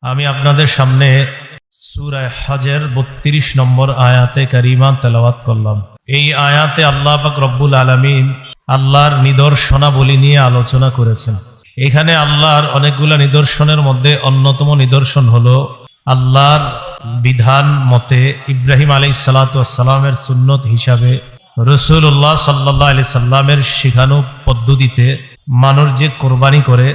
আমি আপনাদের সামনে সূরা হজের ৩২ নম্বর আয়াতে কারিমা তেলাওয়াত করলাম। এই আয়াতে আল্লাহ পাক রব্বুল আলামিন আল্লাহর নিদর্শনাবলী নিয়ে আলোচনা করেছেন। এখানে আল্লাহর অনেকগুলো নিদর্শনের মধ্যে অন্যতম নিদর্শন হলো আল্লাহর বিধান মতে ইব্রাহিম আলাইহিস সালাতু ওয়াস সালামের সুন্নত হিসাবে রাসূলুল্লাহ সাল্লাল্লাহু আলাইহি সাল্লামের শেখানো পদ্ধতিতে মানুষ যে কোরবানি করে,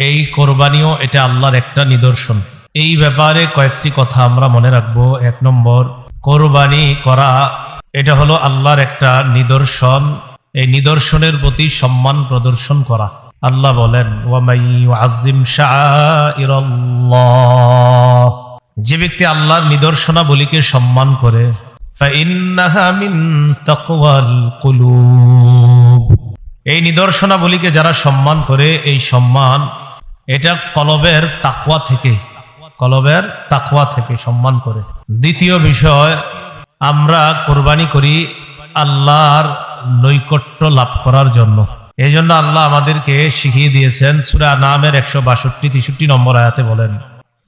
এই কোরবানিও এটা আল্লাহর একটা নিদর্শন। এই ব্যাপারে কয়েকটি কথা আমরা মনে রাখবো। ১ নম্বর, কোরবানি করা এটা হলো আল্লাহর একটা নিদর্শন। এই নিদর্শনের প্রতি সম্মান প্রদর্শন করা। আল্লাহ বলেন, ওয়ামাই ইউআযযিম শাআইরাল্লাহ, যে ব্যক্তি আল্লাহর নিদর্শনাবলীকে সম্মান করে, ফাইন্নাহা মিন তাকওয়াল কুলুব, এই নিদর্শনাবলীকে যারা সম্মান করে, এই সম্মান এটা কলবের তাকওয়া থেকে সম্মান করে। দ্বিতীয় বিষয়, আমরা কোরবানি করি আল্লাহর নৈকট্য লাভ করার জন্য। এই জন্য আল্লাহ আমাদেরকে শিখিয়ে দিয়েছেন। সূরা নামের ১৬২-৬৩ নম্বর আয়াতে বলেন,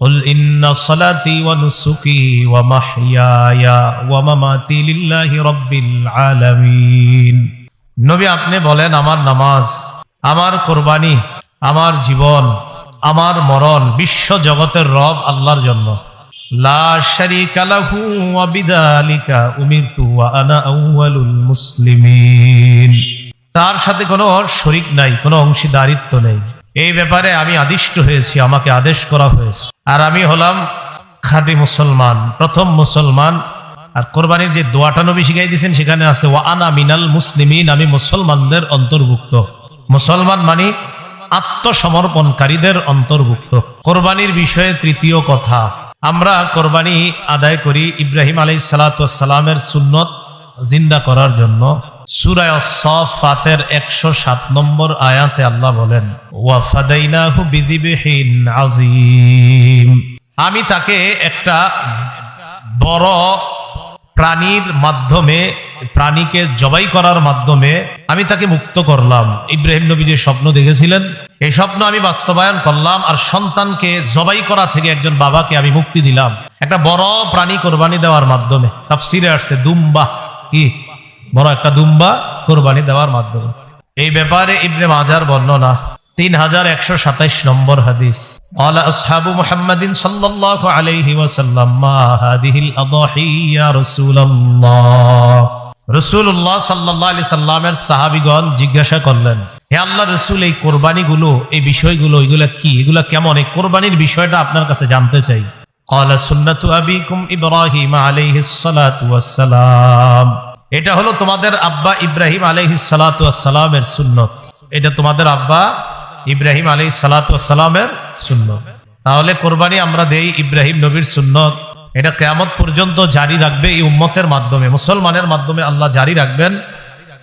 কুল ইন্না সলাতি ওয়া নুসুকি ওয়া মাহইয়ায়া ওয়া মামাতি লিল্লাহি রাব্বিল আলামিন। নবী, আপনি বলেন, আমার নামাজ, আমার কোরবানি, আমার জীবন, আমার মরণ বিশ্ব জগতের রব আল্লাহর জন্য। লা শারীকা লাহু ওয়া বিযালিকা উমিরতু ওয়া আনা আউয়ালুল মুসলিমিন, তার সাথে কোনো শরীক নাই, কোনো অংশীদারিত্ব নেই। এই ব্যাপারে আমি আদিষ্ট হয়েছি, আমাকে আদেশ করা হয়েছে, আর আমি হলাম খাঁটি মুসলমান, প্রথম মুসলমান। আর কোরবানির যে দোয়াটা নবী শিখাই দিয়েছেন সেখানে আছে ওয়া আনা মিনাল মুসলিমিন, আমি মুসলমানদের অন্তর্ভুক্ত। মুসলমান মানে আত্মসমর্পণকারীদের অন্তর্ভুক্ত। কোরবানির বিষয়ে তৃতীয় কথা, আমরা কোরবানি আদায় করি ইব্রাহিম আলাইহিস সালাতু ওয়াস সালামের সুন্নত জিন্দা করার জন্য। সূরা আস-সাফফাতের ১০৭ নম্বর আয়াতে আল্লাহ বলেন, ওয়া ফাদাইনাহু বিযিবহিন আযীম, আমি তাকে একটা বড় প্রাণীর মাধ্যমে, প্রাণীকে জবাই করার মাধ্যমে আমি তাকে মুক্ত করলাম। ইব্রাহিম নবী যে স্বপ্ন দেখেছিলেন, এই স্বপ্ন আমি বাস্তবায়ন করলাম, আর সন্তানকে জবাই করা থেকে একজন বাবাকে আমি মুক্তি দিলাম একটা বড় প্রাণী কোরবানি দেওয়ার মাধ্যমে। তাফসীরে আসছে দুম্বা, কি বড় একটা দুম্বা কোরবানি দেওয়ার মাধ্যমে। এই ব্যাপারে ইবনে মাজার বর্ণনা ৩১২৭ নম্বর হাদিস, ক্বালা আসহাবু মুহাম্মাদিন সাল্লাল্লাহু আলাইহি ওয়াসাল্লাম মা হাদিহিল আদাহি ইয়া রাসূলুল্লাহ। রাসূলুল্লাহ সাল্লাল্লাহু আলাইহি সাল্লামের সাহাবীগণ জিজ্ঞাসা করলেন, হে আল্লাহর রাসূল, এই কোরবানিগুলো, এই বিষয়গুলো, এগুলা কি, এগুলা কেমন, এই কোরবানির বিষয়টা আপনার কাছে জানতে চাই। ক্বালা সুন্নাতু আবিকুম ইব্রাহিম আলাইহিস সালাতু ওয়াস সালাম, এটা হলো তোমাদের আব্বা ইব্রাহিম আলাইহিস সালাতু ওয়াস সালামের সুন্নত। এটা তোমাদের আব্বা ইব্রাহিম আলাইহিস সালাতু ওয়াস সালামের সুন্নত। তাহলে কোরবানি আমরা দেই ইব্রাহিম নবীর সুন্নত, এটা কিয়ামত পর্যন্ত জারি রাখবে এই উম্মতের মাধ্যমে, মুসলমানের মাধ্যমে আল্লাহ জারি রাখবেন।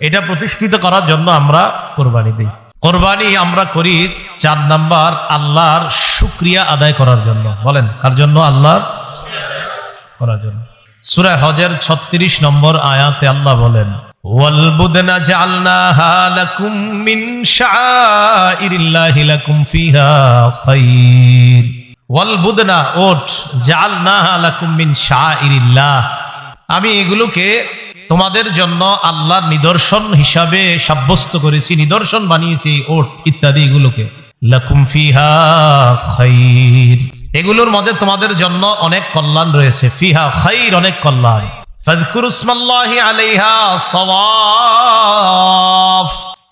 এটা প্রতিষ্ঠিত করার জন্য আমরা কোরবানি দিই। কোরবানি আমরা করি ৪ নাম্বার, আল্লাহর শুকরিয়া আদায় করার জন্য। বলেন, কার জন্য? আল্লাহর করার জন্য। সূরা হজের ৩৬ নম্বর আয়াতে আল্লাহ বলেন, ওয়াল বুদনা জাআলনাহা লাকুম মিন শাআইরিল্লাহি লাকুম ফিহা খায়র। ওয়াল বুদনা, ওট, জাআলনাহা লাকুম মিন শাআইরিল্লাহ, আমি এগুলোকে তোমাদের জন্য আল্লাহর নিদর্শন হিসাবে সাব্যস্ত করেছি, নিদর্শন বানিয়েছি, ওট ইত্যাদি এগুলোকে। লাকুম ফিহা খায়র, এগুলোর মধ্যে তোমাদের জন্য অনেক কল্যাণ রয়েছে। ফিহা খায়র, অনেক কল্যাণ। ফাযকুরু ইসমাল্লাহি আলাইহা সাওয়াফ,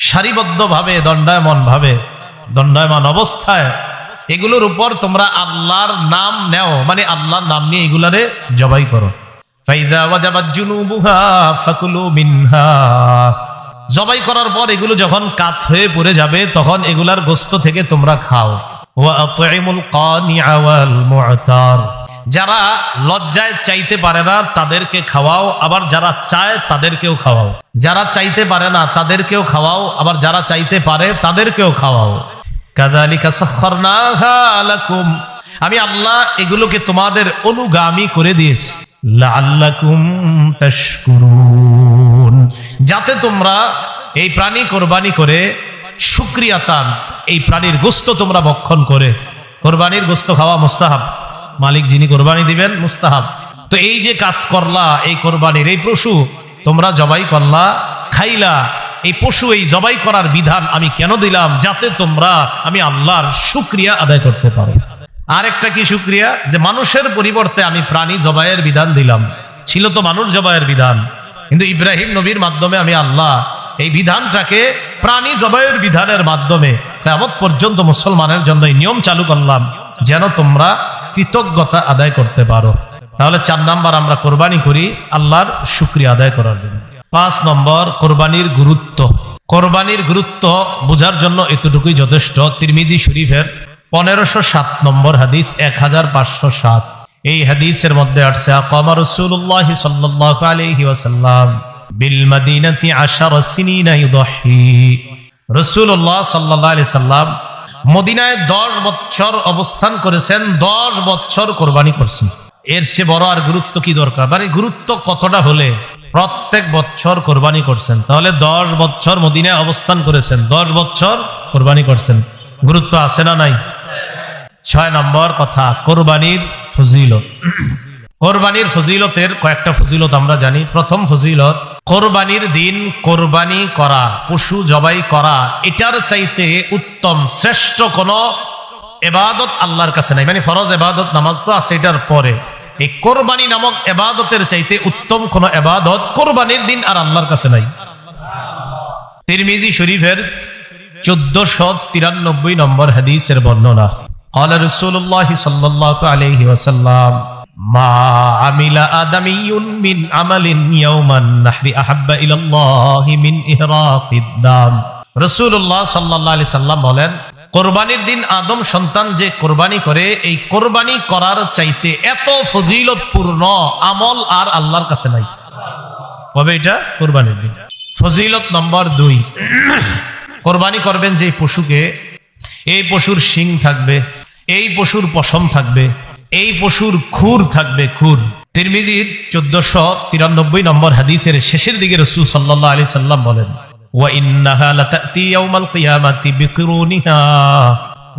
সারিবদ্ধভাবে, দণ্ডায়মান অবস্থায় এগুলোর উপর তোমরা আল্লাহর নাম নেও, মানে আল্লাহর নাম নিয়ে এগুলারে জবাই করো। ফাইযা ওয়াজাবাত জুনুবুহা ফাকুলু মিনহা, জবাই করার পর এগুলো যখন কাত হয়ে পড়ে যাবে তখন এগুলার গোশত থেকে তোমরা খাও। ওয়া আত'ইমুল কানিআ ওয়াল মু'তার, যারা লজ্জায় চাইতে পারে না তাদেরকে খাওয়াও, আবার যারা চায় তাদেরকেও খাওয়াও। যারা চাইতে পারে না তাদেরকেও খাওয়াও, আবার যারা চাইতে পারে তাদেরকেও খাওয়াও। কাযালিকা সাখখারনাহা লাকুম, আমি আল্লাহ এগুলোকে তোমাদের অনুগামী করে দিয়েছি। লাআল্লাকুম তাশকুরুন, যাতে তোমরা এই প্রাণী কোরবানি করে শুকরিয়াতান, এই প্রাণীর গোশত তোমরা ভক্ষণ করে। কোরবানির গোশত খাওয়া মুস্তাহাব, মালিক যিনি কোরবানি দিবেন মুস্তাহাব। তো এই যে কাজ করলা, এই কোরবানির এই পশু তোমরা জবাই করলা, খাইলা, এই পশু এই জবাই করার বিধান আমি কেন দিলাম? যাতে তোমরা আমি আল্লাহর শুকরিয়া আদায় করতে পারো। আরেকটা কি শুকরিয়া? যে মানুষের পরিবর্তে আমি প্রাণী জবাইয়ের বিধান দিলাম। ছিল তো মানুষ জবাইয়ের বিধান, কিন্তু ইব্রাহিম নবীর মাধ্যমে আমি আল্লাহ এই বিধানটাকে প্রাণী জবাইয়ের বিধানের মাধ্যমে কিয়ামত পর্যন্ত মুসলমানের জন্য এই নিয়ম চালু করলাম, যেন তোমরা কৃতজ্ঞতা আদায় করতে পারো। তাহলে 4 নাম্বার আমরা কোরবানি করি আল্লাহর শুকরিয়া আদায় করার জন্য। 5 নম্বর কোরবানির গুরুত্ব। কোরবানির গুরুত্ব বোঝার জন্য এতটুকুই যথেষ্ট। তিরমিজি শরীফের 1507 নম্বর হাদিস, 1507, এই হাদিসের মধ্যে আসছে আকামা রাসূলুল্লাহ সাল্লাল্লাহু আলাইহি ওয়াসাল্লাম বিল মাদিনাতি 10 সিনিনা ইউদাহি। রাসূলুল্লাহ সাল্লাল্লাহু আলাইহি সাল্লাম মদিনায় 10 বছর অবস্থান করেছেন, 10 বছর কোরবানি করছেন। এর চেয়ে বড় আর গুরুত্ব কি দরকার? মানে গুরুত্ব কতটা হলে প্রত্যেক বছর কোরবানি করছেন। তাহলে 10 বছর মদিনায় অবস্থান করেছেন, 10 বছর কোরবানি করছেন, গুরুত্ব আছে না নাই? 6 নম্বর কথা, কোরবানির ফজিলত। কোরবানির ফজিলতের কয়েকটা ফজিলত আমরা জানি। প্রথম ফজিলত, কোরবানির দিন কোরবানি করা, পশু জবাই করা, এটার চাইতে উত্তম শ্রেষ্ঠ কোন ইবাদত আল্লাহর কাছে নাই। মানে ফরজ ইবাদত নামাজ তো আছে এটার পরে, এই কোরবানি নামক ইবাদতের চাইতে উত্তম কোন ইবাদত কোরবানির দিন আর আল্লাহর কাছে নাই। তিরমিজি শরীফের 1493 নম্বর হাদিসের বর্ণনা, قال رسول الله صلى الله عليه وسلم ما عمل آدمي من عمل يوم النحر أحب إلى الله من إهراق الدم। রাসূলুল্লাহ সাল্লাল্লাহু আলাইহি সাল্লাম বলেন, কোরবানির দিন আদম সন্তান যে কোরবানি করে, এই কোরবানি করার চাইতে এত ফজিলতপূর্ণ আমল আর আল্লাহর কাছে নাই। কবে এটা? কোরবানির দিন। ফজিলত নম্বর 2, কোরবানি করবেন যে পশুকে, এই পশুর শিং থাকবে, এই পশুর পশম থাকবে, এই পশুর খুর থাকবে, খুর। তিরমিজির 1493 নম্বর হাদিসের শেষের দিকে রাসূল সাল্লাল্লাহু আলাইহি সাল্লাম বলেন, ওয়া ইন্নাহা লাতাতি ইয়াউমাল কিয়ামাতি বিকুরুনিহা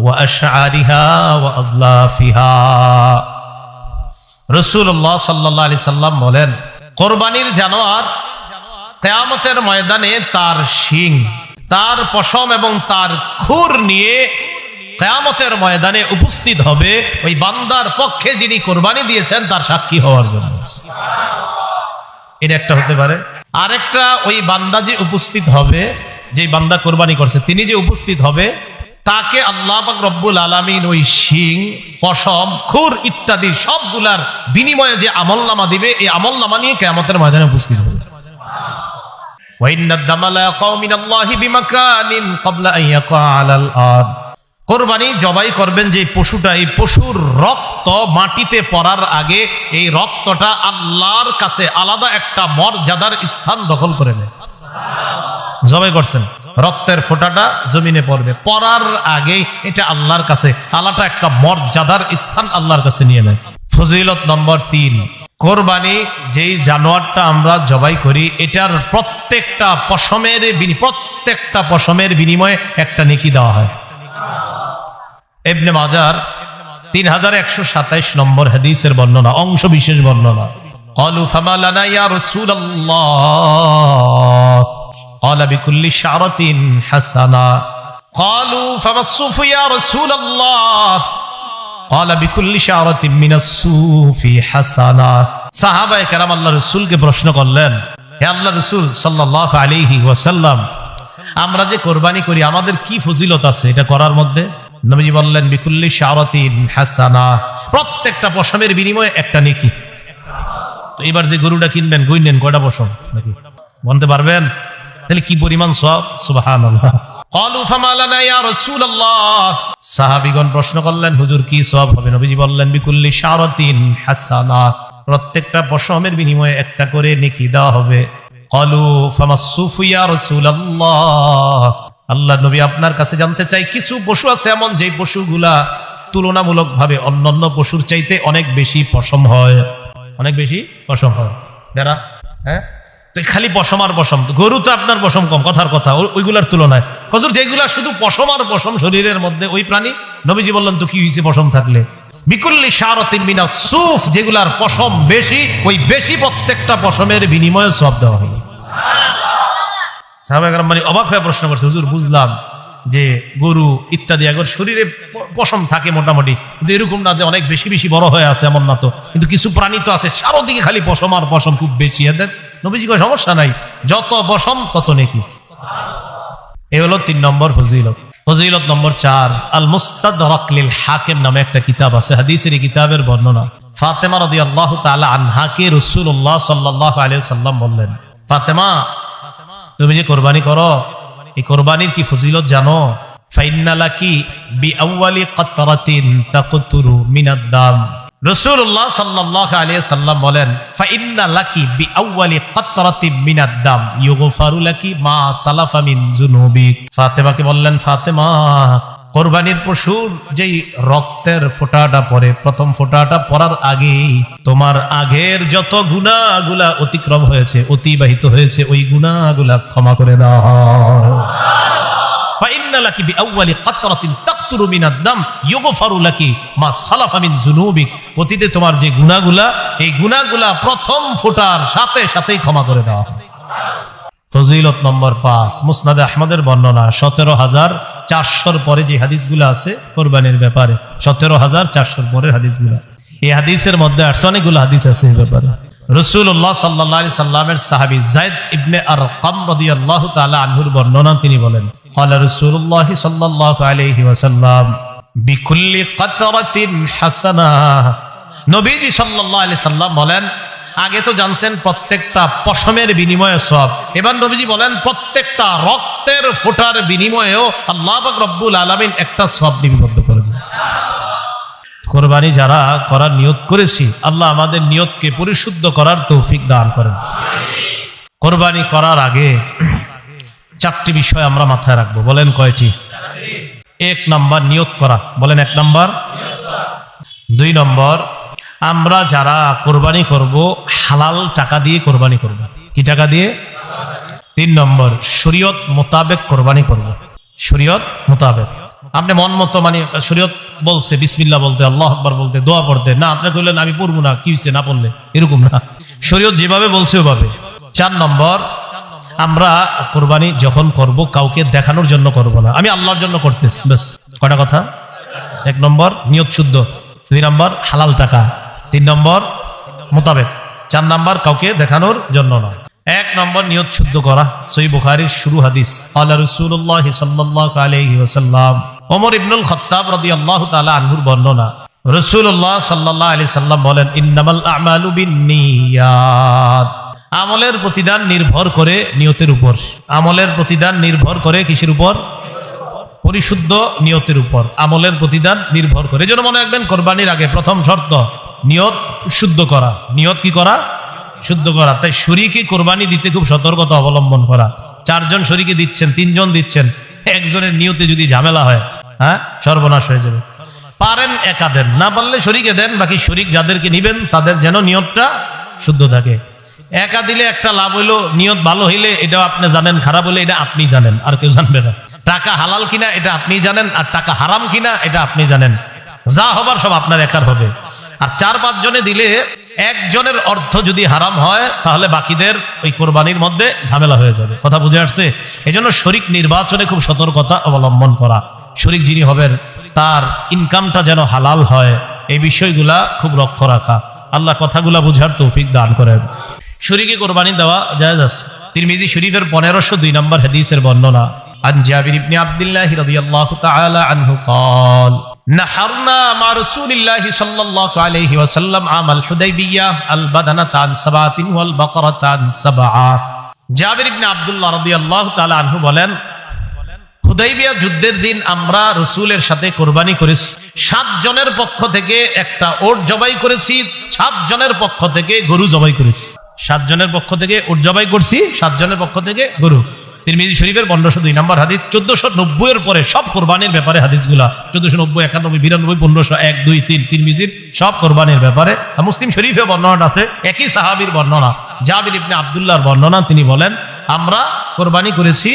ওয়া আশআরিহা ওয়া আজলাফিহা। রাসূলুল্লাহ সাল্লাল্লাহু আলাইহি সাল্লাম বলেন, কোরবানির জানোয়ার কিয়ামতের ময়দানে তার শিং, তার পশম এবং তার খুর নিয়ে কিয়ামতের ময়দানে উপস্থিত হবে ওই বান্দার পক্ষে যিনি কোরবানি দিয়েছেন তার সাক্ষী হওয়ার জন্য। এটা একটা হতে পারে। আরেকটা, ওই বান্দা যে উপস্থিত হবে, যে বান্দা কোরবানি করছে তিনি যে উপস্থিত হবে, তাকে আল্লাহ পাক রব্বুল আলামিন ওই শিং, পশম, খুর ইত্যাদি সবগুলার বিনিময়ে যে আমলনামা দিবে, এই আমলনামা নিয়ে কিয়ামতের ময়দানে উপস্থিত হবে। কোরবানি জবাই করবেন যে পশুটা, এই পশুর রক্ত মাটিতে পড়ার আগে এই রক্তটা আল্লাহর কাছে আলাদা একটা মর্যাদার স্থান দখল করে নেয়। জবাই করছেন, রক্তের ফোঁটাটা জমিনে পড়বে, পড়ার আগে এটা আল্লাহর কাছে আলাদা একটা মর্যাদার স্থান আল্লাহর কাছে নিয়ে নেয়। ফজিলত নম্বর 3, কোরবানি যেই জানোয়ারটা আমরা জবাই করি, এটার প্রত্যেকটা পশমের বিনিময়ে একটা নেকি দেওয়া হয়। ইবনে মাজার 3127 নম্বর হাদিসের বর্ণনা, অংশ বিশেষ বর্ণনা। ক্বালু ফামা লানা ইয়া রাসূলুল্লাহ ক্বালা বিকুল্লি শারাতিন হাসানা। ক্বালু ফামাস সুফু ইয়া রাসূলুল্লাহ ক্বালা বিকুল্লি শারাতিন মিনাস সুফি হাসানা। সাহাবায়ে কেরাম আল্লাহর রাসূলকে প্রশ্ন করলেন, হে আল্লাহর রাসূল সাল্লাল্লাহু আলাইহি ওয়াসাল্লাম, আমরা যে কোরবানি করি আমাদের কি ফজিলত আছে এটা করার মধ্যে? নবীজি বললেন, বিকুল্লি শারাতিন হাসানা, প্রত্যেকটা পশমের বিনিময়ে একটা নেকি। তো এবার যে গরুটা কিনবেন, গুনলেন কয়টা পশম নাকি বলতে পারবেন? তাহলে কি পরিমাণ সওয়াব! সুবহানাল্লাহ। ক্বালু ফামা লানা ইয়া রাসূলুল্লাহ, সাহাবীগণ প্রশ্ন করলেন, হুজুর কি সওয়াব হবে? নবীজি বললেন, বিকুল্লি শারাতিন হাসানা, প্রত্যেকটা পশমের বিনিময়ে একটা করে নেকি দেওয়া হবে। ক্বালু ফামাস সুফু ইয়া রাসূলুল্লাহ, আল্লাহ নবী আপনার কাছে জানতে চাই, কিছু পশু আছে এমন যে পশুগুলা তুলনামূলকভাবে অন্যান্য পশুর চাইতে অনেক বেশি পশম হয়, অনেক বেশি পশম হয়। বেড়া, হ্যাঁ, তো খালি পশম আর পশম, গরু তো আপনার পশম কম, কথার কথা, ওইগুলার তুলনায়। হুজুর যেগুলা শুধু পশম আর পশম শরীরের মধ্যে, ওই প্রাণী, নবীজি বললেন তো কি হয়েছে পশম থাকলে? বিকুল্লি শারাতিন মিনাস সুফ, যেগুলার পশম বেশি, ওই বেশি প্রত্যেকটা পশমের বিনিময়ে সওয়াব দেওয়া হবে। সাহাবায়ে কেরাম মানে অবাক হয়ে প্রশ্ন করছে, হুজুর বুঝলাম যে গরু ইত্যাদি আগর শরীরে পশম থাকে মোটামুটি, কিন্তু এরকম না যে অনেক বেশি বেশি বড় হয়ে আছে, এমন না তো। কিন্তু কিছু প্রাণী তো আছে চারদিকে খালি পশম আর পশম, খুব বেশি। এদের নবীজি কয় সমস্যা নাই, যত পশম তত নেকি। এ হলো 3 নম্বর ফজিলত। ফজিলত নম্বর 4, আল মুস্তাদরাক লিল হাকিম নামে একটা কিতাব আছে, হাদিসের এই কিতাবের বর্ণনা। ফাতেমা রাদিয়াল্লাহু তাআলা আনহাকে রাসূলুল্লাহ সাল্লাল্লাহু আলাইহি ওয়াসাল্লাম বললেন, ফাতেমা তুমি যে কোরবানি করো, এই কোরবানির কি ফজিলত জানো? ফাইন্না লাকি বিআউয়ালি কাতরাতিন তাকতুরু মিনাদ দাম। রাসূলুল্লাহ সাল্লাল্লাহু আলাইহি ওয়াসাল্লাম বলেন, ফাইন্না লাকি বিআউয়ালি কাতরাতিন মিনাদ দাম ইউগফারু লাকি মা সালাফা মিন যুনুবিক। ফাতেমাকে বললেন, ফাতেমা কোরবানির পশুর যেই রক্তের ফোঁটাটা পড়ে, প্রথম ফোঁটাটা পড়ার আগেই তোমার আগের যত গুনাহগুলা অতিক্রম হয়েছে, অতিবাহিত হয়েছে, ওই গুনাহগুলা ক্ষমা করে দেওয়া হয়। ফাইন্না লাকি বিআউয়ালি কাতরাতিন তাকতুরু মিনাদ দাম ইউগফারু লাকি মা সালাফা মিন যুনুবিক। অতীতে তোমার যে গুনাহগুলা, এই গুনাহগুলা প্রথম ফোঁটার সাথে সাথেই ক্ষমা করে দেওয়া হয়। ফজিলত নম্বর 5, মুসনাদে আহমদের বর্ণনা, 17,400 পরে যে হাদিসগুলো আছে কোরবানির ব্যাপারে, 17,400 পরের হাদিসগুলো, এই হাদিসের মধ্যে অনেকগুলো হাদিস আছে এই ব্যাপারে। রাসূলুল্লাহ সাল্লাল্লাহু আলাইহি সাল্লামের সাহাবী যায়েদ ইবনে আরকাম রাদিয়াল্লাহু তাআলা আনহুর বর্ণনা, তিনি বলেন, ক্বালা রাসূলুল্লাহ সাল্লাল্লাহু আলাইহি ওয়াসাল্লাম বিকুল্লি কাতরাতিন হাসানাহ। নবীজি সাল্লাল্লাহু আলাইহি সাল্লাম বলেন, আগে তো জানছেন প্রত্যেকটা পশমের বিনিময়ে সওয়াব, এবার নবীজি বলেন প্রত্যেকটা রক্তের ফোঁটার বিনিময়েও আল্লাহ পাক রব্বুল আলামিন একটা সওয়াব লিপিবদ্ধ করে দেন। কোরবানি যারা করার নিয়ত করেছি, আল্লাহ আমাদের নিয়তকে পরিশুদ্ধ করার তৌফিক দান করেন। কোরবানি করার আগে 4টি বিষয় আমরা মাথায় রাখবো, বলেন কয়টি? 1 নম্বর নিয়ত করা, বলেন 1 নম্বর। 2 নম্বর, আমরা যারা কোরবানি করব হালাল টাকা দিয়ে কোরবানি করব। কি টাকা দিয়ে? 3 নম্বর, শরীয়ত মোতাবেক কোরবানি করব। শরীয়ত মোতাবেক, আপনি মন মতো মানে শরীয়ত বলছে বিসমিল্লাহ বলতে, আল্লাহু আকবার বলতে, দোয়া পড়তে, না আপনি কইলেন আমি পড়বো না, কি হইছে না পড়লে, এরকম না, শরীয়ত যেভাবে বলছে ওভাবে। 4 নম্বর, আমরা কোরবানি যখন করব কাউকে দেখানোর জন্য করব না, আমি আল্লাহর জন্য করতেছি, ব্যাস। কয়টা কথা? 1 নম্বর নিয়ত শুদ্ধ, 2 নম্বর হালাল টাকা, 3 নম্বর মোতাবেক, 4 নম্বর কাউকে দেখানোর জন্য না। 1 নম্বর নিয়ত শুদ্ধ করা। সহিহ বুখারীর শুরু হাদিস, ক্বালা রাসূলুল্লাহ সাল্লাল্লাহু আলাইহি ওয়াসাল্লাম, ওমর ইবনুল খাত্তাব রাদিয়াল্লাহু তাআলা আনহুর বর্ণনা, রাসূলুল্লাহ সাল্লাল্লাহু আলাইহি সাল্লাম বলেন, ইন্নামাল আ'মালু বিন্নিয়াত। আমলের প্রতিদান নির্ভর করে নিয়তের উপর। আমলের প্রতিদান নির্ভর করে কিসের উপর? পরিশুদ্ধ নিয়তের উপর আমলের প্রতিদান নির্ভর করে। এজন্য মনে রাখবেন, কোরবানির আগে প্রথম শর্ত নিয়ত শুদ্ধ করা। নিয়ত কি করা? শুদ্ধ করা। তাই শরীকে কোরবানি দিতে খুব সতর্কতা অবলম্বন করা। 4 জন শরীকে দিচ্ছেন, 3 জন দিচ্ছেন, একজনের নিয়তে যদি ঝামেলা হয়, সর্বনাশ হয়ে যাবে। পারেন একা দেন, না পারলে শরীকে দেন, বাকি শরীক যাদেরকে নিবেন তাদের যেন নিয়তটা শুদ্ধ থাকে। একা দিলে একটা লাভ হইলো, নিয়ত ভালো হইলে এটাও আপনি জানেন, খারাপ হইলে এটা আপনি জানেন, আর কেউ জানবে না। টাকা হালাল কিনা এটা আপনি জানেন, আর টাকা হারাম কিনা এটা আপনি জানেন। যা হবার সব আপনার একার হবে। আর 4-5 জনে দিলে একজনের অর্থ যদি হারাম হয়, তাহলে বাকিদের ওই কোরবানির মধ্যে ঝামেলা হয়ে যাবে। কথা বুঝে আসছে? এজন্য শরীক নির্বাচনে খুব সতর্কতা অবলম্বন করা। শরীক যিনি হবেন তার ইনকামটা যেন হালাল হয়, এই বিষয়গুলা খুব লক্ষ্য রাখা। আল্লাহ কথাগুলা বুঝার তৌফিক দান করেন। শরীকে কোরবানি দেওয়া জায়েজ আছে। তিরমিজি শরীফের 1502 নম্বর হাদিসের বর্ণনা, عن جابر بن عبد الله رضي الله تعالى عنه قال نحرنا مع رسول الله صلى الله عليه وسلم عام الحديبية البدنة عن 7 والبقرة عن 7। জাবির ইবনে আব্দুল্লাহ রাদিয়াল্লাহু তাআলা আনহু বলেন, হুদাইবিয়া যুদ্ধের দিন আমরা রাসূলের সাথে কোরবানি করেছি। 7 জনের পক্ষ থেকে একটা ওট জবাই করেছি, 7 জনের পক্ষ থেকে গরু জবাই করেছি। 7 জনের পক্ষ থেকে ওট জবাই করছি, 7 জনের পক্ষ থেকে গরু। তিরমিজি শরীফের 1502 নম্বর হাদিস। 1490 এর পরে সব কোরবানির ব্যাপারে হাদিসগুলা, 1490, 91, 92, 1500, 1, 2, 3 তিরমিজির সব কোরবানির ব্যাপারে। মুসলিম শরীফে বর্ণনা আছে, একই সাহাবীর বর্ণনা, জাবির ইবনে আব্দুল্লাহর বর্ণনা। তিনি বলেন, আমরা কোরবানি করেছি,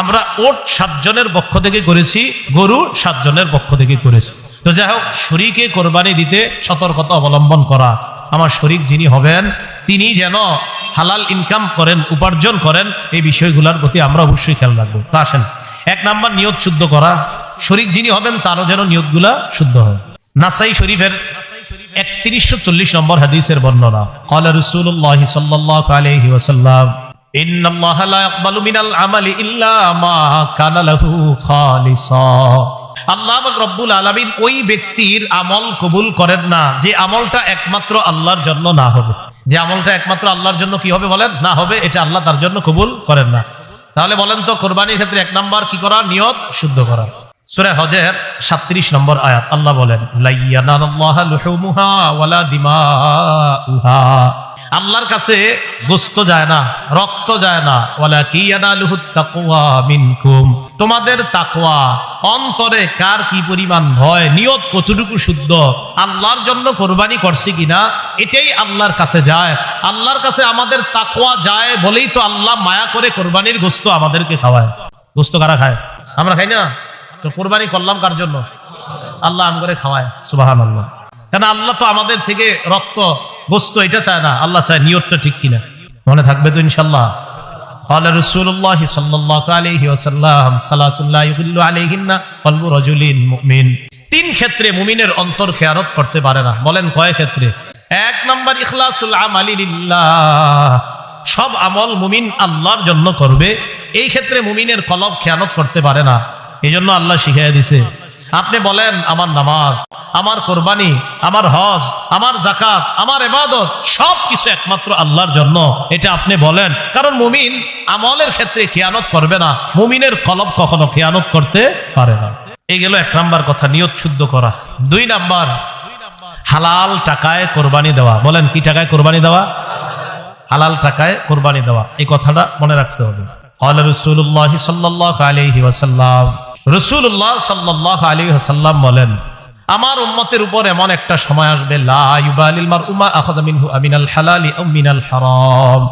আমরা ওট 7 জনের পক্ষ থেকে করেছি, গরু 7 জনের পক্ষ থেকে করেছি। তো যাই হোক, শরীকে কোরবানি দিতে সতর্কতা অবলম্বন করা। আমার শরীক যিনি হবেন তিনি যেন হালাল ইনকাম করেন, উপার্জন করেন, এই বিষয়গুলোর প্রতি আমরা অবশ্যই খেয়াল রাখবো। তা আসেন, 1 নাম্বার নিয়ত শুদ্ধ করা। শরীক যিনি হবেন তারও যেন নিয়তগুলা শুদ্ধ হয়। নাসাই শরীফের 3140 নম্বর হাদিসের বর্ণনা, ক্বালা রাসূলুল্লাহ সাল্লাল্লাহু আলাইহি ওয়াসাল্লাম, ইন্নাল্লাহা লা ইয়াকবালু মিনাল আমালি ইল্লা মা কানা লাহু খালিসা। আল্লাহ রব্বুল আলামিন ওই ব্যক্তির আমল কবুল করেন না যে আমলটা একমাত্র আল্লাহর জন্য না হবে। যে আমলটা একমাত্র আল্লাহর জন্য কি হবে বলেন, না হবে, এটা আল্লাহ তার জন্য কবুল করেন না। তাহলে বলেন তো, কোরবানির ক্ষেত্রে 1 নাম্বার কি করা? নিয়ত শুদ্ধ করা। সূরা হজের 37 নম্বর আয়াত আল্লাহ বলেন, লা ইয়ানাল্লাহু লুহুমুহা ওয়ালা দিমাউহা। আল্লাহর কাছে গোশত যায় না, রক্ত যায় না, ওয়ালাকি ইয়ানালুহুত তাকওয়া মিনকুম। তোমাদের তাকওয়া, অন্তরে কার কি পরিমাণ ভয়, নিয়ত কতটুকু শুদ্ধ, আল্লাহর জন্য কোরবানি করছি কিনা, এটাই আল্লাহর কাছে যায়। আল্লাহর কাছে আমাদের তাকওয়া যায় বলেই তো আল্লাহ মায়া করে কোরবানির গোশত আমাদেরকে খাওয়ায়। গোশত কারা খায়? আমরা খাই না। তো কোরবানি করলাম কার জন্য? আল্লাহ আমগরে খাওয়ায়। সুবহানাল্লাহ। কেন? আল্লাহ তো আমাদের থেকে রক্ত গোশত এটা চায় না, আল্লাহ চায় নিয়তটা ঠিক কিনা। মনে থাকবে তো ইনশাআল্লাহ? ক্বালা রাসূলুল্লাহ সাল্লাল্লাহু আলাইহি ওয়াসাল্লাম, সালাসুন লা ইউযিল্লু আলাইহিন্না কলবু রাজুলিন মুমিন। 3 ক্ষেত্রে মুমিনের অন্তর খেয়ানত করতে পারে না। বলেন কয় ক্ষেত্রে? 1 নাম্বার, ইখলাসুল আমালি লিল্লাহ। সব আমল মুমিন আল্লাহর জন্য করবে, এই ক্ষেত্রে মুমিনের কলব খেয়ানত করতে পারে না। এই জন্য আল্লাহ শিখিয়ে দিছে। আপনি বলেন, আমার নামাজ, আমার কোরবানি, আমার হজ, আমার যাকাত, আমার ইবাদত সবকিছু একমাত্র আল্লাহর জন্য, এটা আপনি বলেন। কারণ মুমিন আমলের ক্ষেত্রে খেয়ানত করবে না, মুমিনের কলব কখনো খেয়ানত করতে পারে না। এই গেল 1 নাম্বার কথা, নিয়ত শুদ্ধ করা। 2 নাম্বার, হালাল টাকায় কোরবানি দেওয়া। বলেন, কি টাকায় কোরবানি দেওয়া? হালাল টাকায় কোরবানি দেওয়া। এই কথাটা মনে রাখতে হবে। ক্বালা রাসূলুল্লাহ সাল্লাল্লাহু আলাইহি ওয়াসাল্লাম, রাসূলুল্লাহ সাল্লাল্লাহু আলাইহি ওয়াসাল্লাম বলেন, আমার উম্মতের উপর এমন একটা সময় আসবে, লা ইউবালিল মারউ মা আখাযা মিনহু আমিনাল হালালি আও মিনাল হারাম।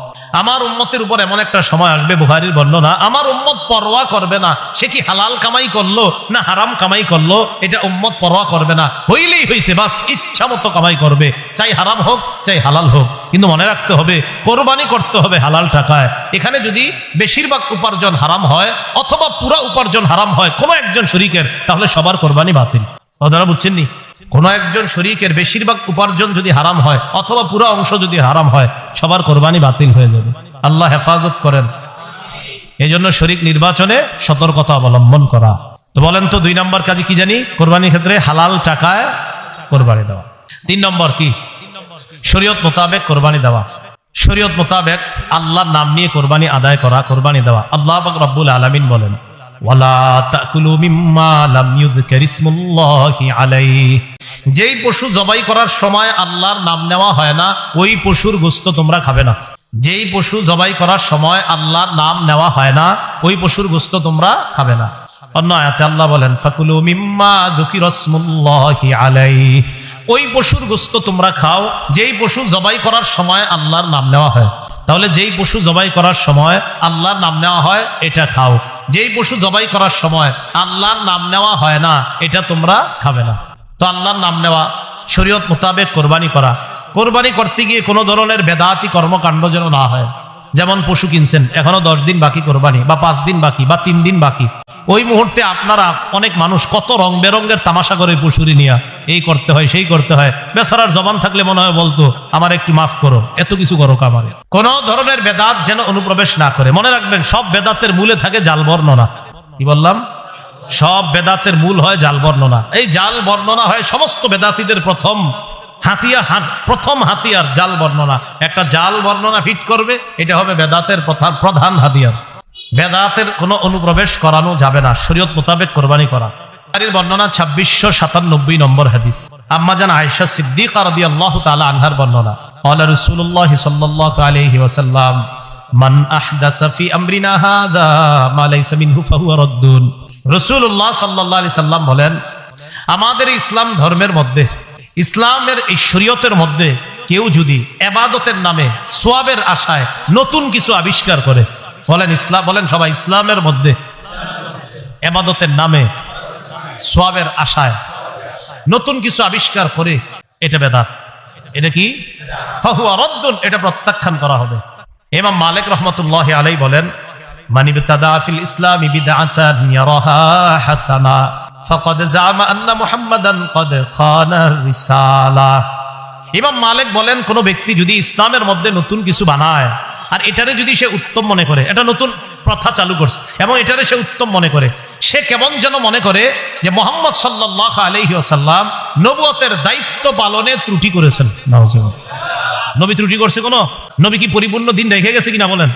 আমার উম্মতের উপর এমন একটা সময় আসবে, বুখারীর বর্ণনা, আমার উম্মত পরোয়া করবে না সে কি হালাল কামাই করলো না হারাম কামাই করলো, এটা উম্মত পরোয়া করবে না। হইলেই হইছে, বাস ইচ্ছা মতো কামাই করবে, চাই হারাম হোক চাই হালাল হোক। কিন্তু মনে রাখতে হবে, কোরবানি করতে হবে হালাল টাকায়। এখানে যদি বেশিরভাগ উপার্জন হারাম হয় অথবা পুরা উপার্জন হারাম হয় কোন একজন শরীকের, তাহলে সবার কোরবানি বাতিল। আপনারা বুঝছেননি? কোন একজন শরীকের বেশিরভাগ উপার্জন যদি হারাম হয় অথবা পুরো অংশ যদি হারাম হয়, সবার কোরবানি বাতিল হয়ে যাবে। আল্লাহ হেফাজত করেন। এই জন্য শরীক নির্বাচনে সতর্কতা অবলম্বন করা। তো বলেন তো 2 নম্বর কাজে কি জানি? কোরবানির ক্ষেত্রে হালাল টাকায় কোরবানি দেওয়া। 3 নম্বর কি? শরীয়ত মোতাবেক কোরবানি দেওয়া। শরীয়ত মোতাবেক আল্লাহর নাম নিয়ে কোরবানি আদায় করা, কোরবানি দেওয়া। আল্লাহ পাক রব্বুল আলামিন বলেন, ওয়ালা তাকুলু মিম্মা লাম ইউযকার ইসমুল্লাহি আলাইহি। যেই পশু জবাই করার সময় আল্লাহর নাম নেওয়া হয় না, ওই পশুর গোশত তোমরা খাবে না। যেই পশু জবাই করার সময় আল্লাহর নাম নেওয়া হয় না, ওই পশুর গোশত তোমরা খাবে না। অন্য আয়াতে আল্লাহ বলেন, ফাকুলু মিম্মা যুকিরা ইসমুল্লাহি আলাইহি। ওই পশুর গোশত তোমরা খাও যেই পশু জবাই করার সময় আল্লাহর নাম নেওয়া হয়। তাহলে যেই পশু জবাই করার সময় আল্লাহর নাম নেওয়া হয় এটা খাও, যেই পশু জবাই করার সময় আল্লাহর নাম নেওয়া হয় না এটা তোমরা খাবে না। তো আল্লাহর নাম নেওয়া, শরীয়ত মোতাবেক কোরবানি করা। কোরবানি করতে গিয়ে কোনো ধরনের বেদাতি কর্মকাণ্ড যেন না হয়। যেমন পশু কিনছেন, এখনো 10 দিন বাকি কোরবানি, বা 5 দিন বাকি, বা 3 দিন বাকি। ওই মুহূর্তে আপনারা, অনেক মানুষ কত রং বেরঙ্গের তামাশা করে পশুরি নিয়া, এই করতে হয় সেই করতে হয়। বেচারার জবান থাকলে মনে হয় বলতো, আমার একটু মাফ করো, এত কিছু করো কামারে। কোন ধরনের বেদাত যেন অনুপ্রবেশ না করে। মনে রাখবেন, সব বেদাতের মূলে থাকে জাল বর্ণনা। কি বললাম? সব বেদাতের মূল হয় জাল বর্ণনা। এই জাল বর্ণনা হয় সমস্ত বেদাতীদের প্রথম হাতিয়ার জাল বর্ণনা। একটা জাল বর্ণনা ফিট করবে, এটা হবে বেদাতের প্রধান হাতিয়ার। বেদাতের কোনো অনুপ্রবেশ করানো যাবে না, শরীয়ত মোতাবেক কোরবানি করা। বর্ণনা 2697 নম্বর হাদিস, আম্মা জান আয়েশা সিদ্দিকা রাদিয়াল্লাহু তাআলা আনহার বর্ণনা, ক্বালা রাসূলুল্লাহ সাল্লাল্লাহু আলাইহি ওয়াসাল্লাম, মান আহদাসা ফি আমরিনা হাযা মা লাইসা মিনহু ফাহুয়া রাদ্দুন। রাসূলুল্লাহ সাল্লাল্লাহু আলাইহি সাল্লাম বলেন, আমাদের ইসলাম ধর্মের মধ্যে, ইসলামের এই শরীয়তের মধ্যে কেউ যদি ইবাদতের নামে সওয়াবের আশায় নতুন কিছু আবিষ্কার করে, বলেন সবাই, ইসলামের মধ্যে ইবাদতের নামে সওয়াবের আশায় নতুন কিছু আবিষ্কার করে, এটা বেদাত। এটা কি? ফাহুয়া রদ্দুন, এটা প্রত্যাখ্যান করা হবে। ইমাম মালিক রাহমাতুল্লাহি আলাইহি বলেন, মান ইবতাদা ফিল ইসলামি বিদআতান ইয়ারাহা হাসানা ফাকাদ জাআমা আন্না মুহাম্মাদান ক্বাদ খানা রিসালা। ইমাম মালিক বলেন, কোন ব্যক্তি যদি ইসলামের মধ্যে নতুন কিছু বানায় আর এটারে যদি সে উত্তম মনে করে, এটা নতুন প্রথা চালু করছে এবং এটারে সে উত্তম মনে করে, সে কেমন যেন মনে করে যে মুহাম্মদ সাল্লাল্লাহু আলাইহি ওয়াসাল্লাম নবুয়তের দায়িত্ব পালনে ত্রুটি করেছেন। নাউজুবিল্লাহ। নবী ত্রুটি করছে কোন? নবী কি পরিপূর্ণ দিন রেখে গেছে কিনা বলেন?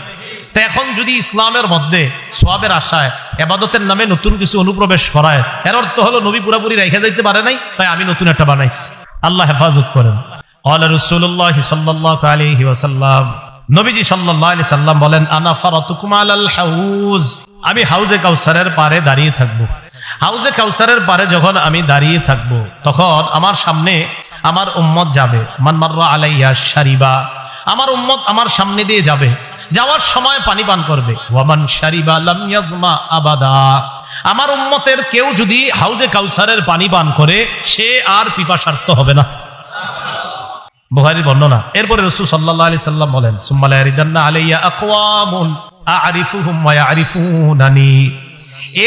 তো এখন যদি ইসলামের মধ্যে সওয়াবের আশায় ইবাদতের নামে নতুন কিছু অনুপ্রবেশ করায়, এর অর্থ হলো নবী পুরোপুরি রেখে যাইতে পারে নাই, তাই আমি নতুন একটা বানাইছি। আল্লাহ হেফাজত করেন। ক্বালা রাসূলুল্লাহ সাল্লাল্লাহু আলাইহি ওয়াসাল্লাম, নবীজি সাল্লাল্লাহু আলাইহি সাল্লাম বলেন, আনা ফারাতুকুম আলাল হাউজ, আমি হাউজে কাউসারের পারে দাঁড়িয়ে থাকবো। হাউজে কাউসারের পারে যখন আমি দাঁড়িয়ে থাকবো, তখন আমার সামনে আমার উম্মত যাবে। মান মাররা আলাইয়া শারিবা, আমার উম্মত আমার সামনে দিয়ে যাবে, যাওয়ার সময় পানি পান করবে। ওয়ামান শারিবা লাম ইয়াজমা আবাদা, আমার উম্মতের কেউ যদি হাউজে কাউসারের পানি পান করে, সে আর পিপাসার্ত হবে না। বুখারীর বর্ণনা। এরপরে রাসূল সাল্লাল্লাহু আলাইহি সাল্লাম বলেন, সুম্মা লা ইয়ারিদান্না আলাইয়া আকওয়ামুন আ'রিফুহুম ওয়া ইয়ারিফুনানি,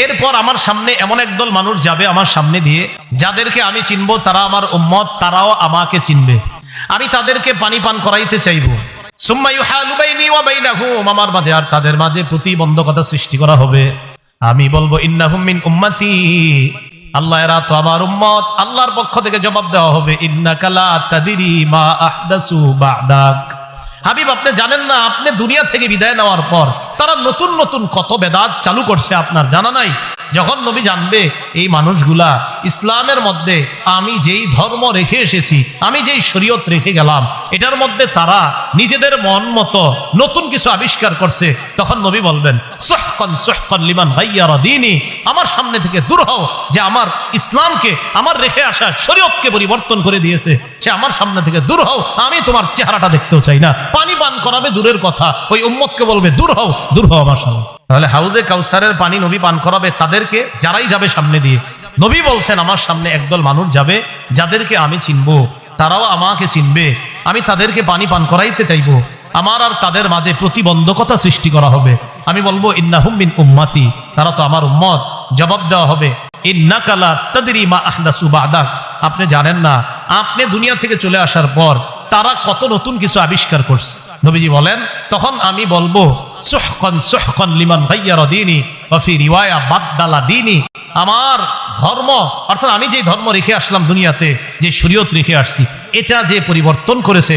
এরপর আমার সামনে এমন একদল মানুষ যাবে আমার সামনে দিয়ে, যাদেরকে আমি চিনবো, তারা আমার উম্মত, তারাও আমাকে চিনবে। আমি তাদেরকে পানি পান করাইতে চাইবো। সুম্মা ইউহালু বাইনি ওয়া বাইনাহুম, আমার মাঝে আর তাদের মাঝে প্রতিবন্ধকতা সৃষ্টি করা হবে। আমি বলবো, ইন্নাহুম মিন উম্মতি, আল্লাহ এরা তো আমার উম্মত। আল্লাহর পক্ষ থেকে জবাব দেওয়া হবে, ইন্নাকা লা তাদরি মা আহদাসু বা'দাক, হাবিব আপনি জানেন না, আপনি দুনিয়া থেকে বিদায় নেওয়ার পর তারা নতুন নতুন কত বেদাত চালু করছে, আপনার জানা নাই। যখন নবী জানবে এই মানুষগুলা ইসলামের মধ্যে আমি যেই ধর্ম রেখে এসেছি, আমি যেই শরীয়ত রেখে গেলাম, এটার মধ্যে তারা নিজেদের মন মতো নতুন কিছু আবিষ্কার করছে, তখন নবী বলবেন, সুহকান সুহকান লিমান গায়্যারা দীনি, আমার সামনে থেকে দূর হও, যে আমার ইসলামকে, আমার রেখে আসা শরীয়তকে পরিবর্তন করে দিয়েছে, সে আমার সামনে থেকে দূর হও, আমি তোমার চেহারাটা দেখতেও চাই না। পানি পান করাবে দূরের কথা, ওই উম্মতকে বলবে, দূর হও আমার সামনে। তাহলে হাউজে কাউসারের পানি নবী পান করাবে তাদেরকে, যারাই যাবে সামনে দিয়ে। নবী বলছেন, আমার সামনে একদল মানুষ যাবে, যাদেরকে আমি চিনবো, তারাও আমাকে চিনবে, আমি তাদেরকে পানি পান করাইতে চাইবো, আমার আর তাদের মাঝে প্রতিবন্ধকতা সৃষ্টি করা হবে। আমি বলবো, ইন্নাহুম মিন উম্মতি, তারা তো আমার উম্মত। জবাব দেওয়া হবে, ইন্নাকা লা তাদরি মা আহদাসু বা'দাক, আপনি জানেন না, আপনি দুনিয়া থেকে চলে আসার পর তারা কত নতুন কিছু আবিষ্কার করছে। নবীজি বলেন, তখন আমি বলবো, সুহকান সুহকান লিমান গায়্যারা দীনি ওয়া ফি রিওয়ায়া বাদদালা দীনি, আমার ধর্ম, অর্থাৎ আমি যে ধর্ম রেখে আসলাম দুনিয়াতে, যে শরীয়ত রেখে আসছি, এটা যে পরিবর্তন করেছে,